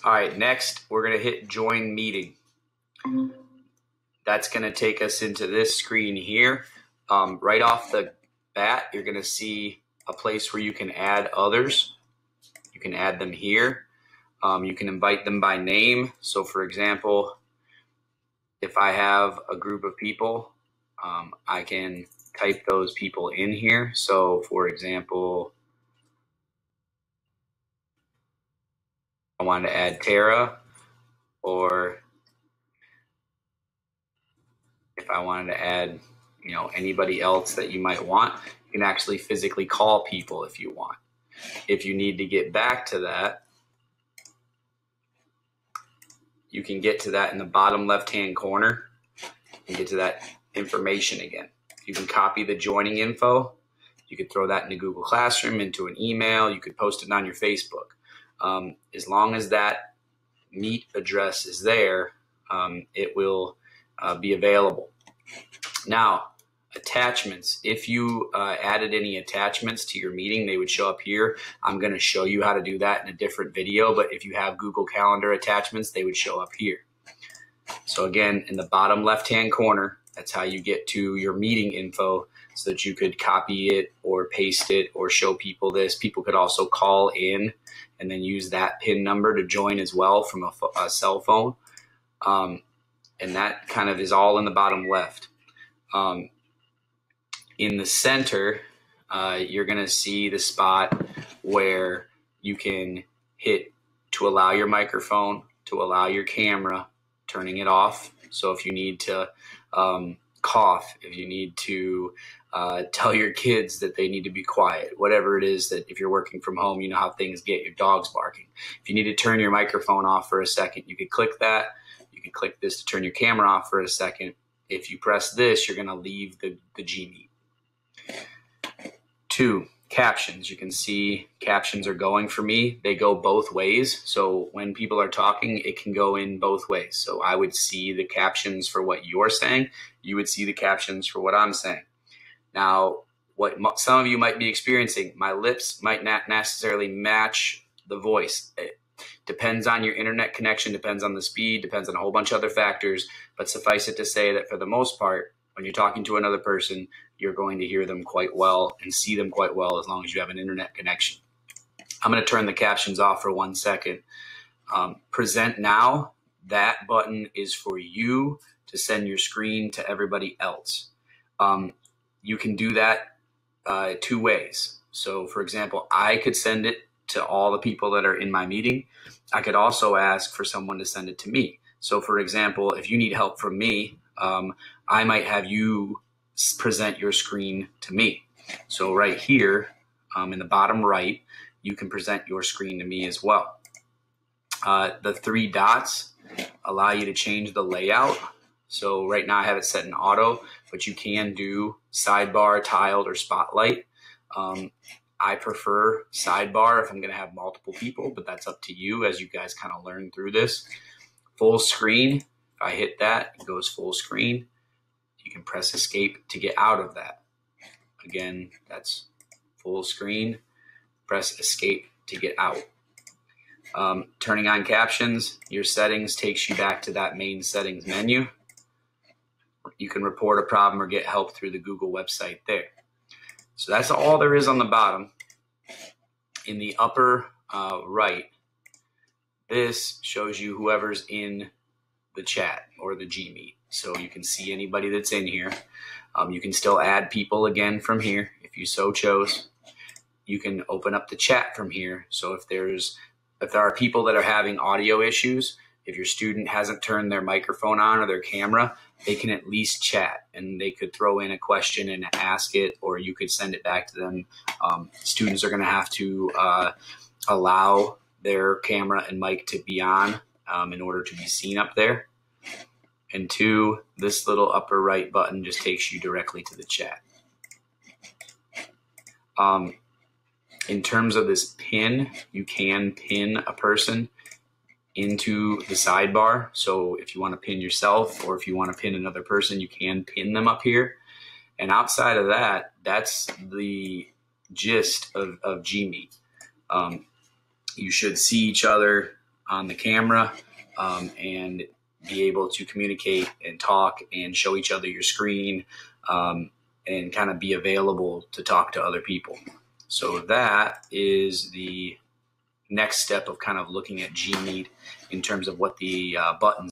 All right, next we're going to hit join meeting. That's going to take us into this screen here. Right off the bat, you're going to see a place where you can add others. You can add them here. You can invite them by name. So for example, if I have a group of people, I can type those people in here. So for example, I wanted to add Tara, or if I wanted to add, anybody else that you might want, you can actually physically call people if you want. If you need to get back to that, you can get to that in the bottom left-hand corner and get to that information again. You can copy the joining info. You could throw that into Google Classroom, into an email. You could post it on your Facebook. As long as that Meet address is there, it will be available. Now, attachments. If you added any attachments to your meeting, they would show up here. I'm going to show you how to do that in a different video, but if you have Google Calendar attachments, they would show up here. So again, in the bottom left-hand corner, that's how you get to your meeting info so that you could copy it or paste it or show people this. People could also call in and then use that PIN number to join as well from a cell phone. And that kind of is all in the bottom left. In the center, you're going to see the spot where you can hit to allow your microphone, to allow your camera, turning it off. So if you need to cough, if you need to tell your kids that they need to be quiet, whatever it is, that if you're working from home, you know how things get, your dog's barking. If you need to turn your microphone off for a second, you could click that. You can click this to turn your camera off for a second. If you press this, you're going to leave the GMeet. 2, captions. You can see captions are going for me. They go both ways. So when people are talking, it can go in both ways. So I would see the captions for what you're saying. You would see the captions for what I'm saying. Now, what some of you might be experiencing, my lips might not necessarily match the voice. It depends on your internet connection, depends on the speed, depends on a whole bunch of other factors. But suffice it to say that for the most part, when you're talking to another person, you're going to hear them quite well and see them quite well as long as you have an internet connection. I'm going to turn the captions off for 1 second. Present now, that button is for you to send your screen to everybody else. You can do that 2 ways. So for example, I could send it to all the people that are in my meeting. I could also ask for someone to send it to me. So for example, if you need help from me, I might have you present your screen to me. So right here in the bottom right, you can present your screen to me as well. The 3 dots allow you to change the layout. So right now I have it set in auto, but you can do sidebar, tiled, or spotlight. I prefer sidebar if I'm going to have multiple people, but that's up to you as you guys kind of learn through this. Full screen, if I hit that, it goes full screen. You can press escape to get out of that. Again, that's full screen. Press escape to get out. Turning on captions, your settings takes you back to that main settings menu. You can report a problem or get help through the Google website there. So that's all there is on the bottom. In the upper right, this shows you whoever's in the chat or the GMeet. So you can see anybody that's in here. You can still add people again from here if you so chose. You can open up the chat from here. So if there are people that are having audio issues, if your student hasn't turned their microphone on or their camera, they can at least chat and they could throw in a question and ask it, or you could send it back to them. Students are going to have to allow their camera and mic to be on in order to be seen up there. And 2, this little upper right button just takes you directly to the chat. In terms of this pin, you can pin a person into the sidebar. So if you want to pin yourself or if you want to pin another person, you can pin them up here. And outside of that, that's the gist of GMeet. You should see each other on the camera and be able to communicate and talk and show each other your screen and kind of be available to talk to other people. So that is the next step of kind of looking at GMeet in terms of what the buttons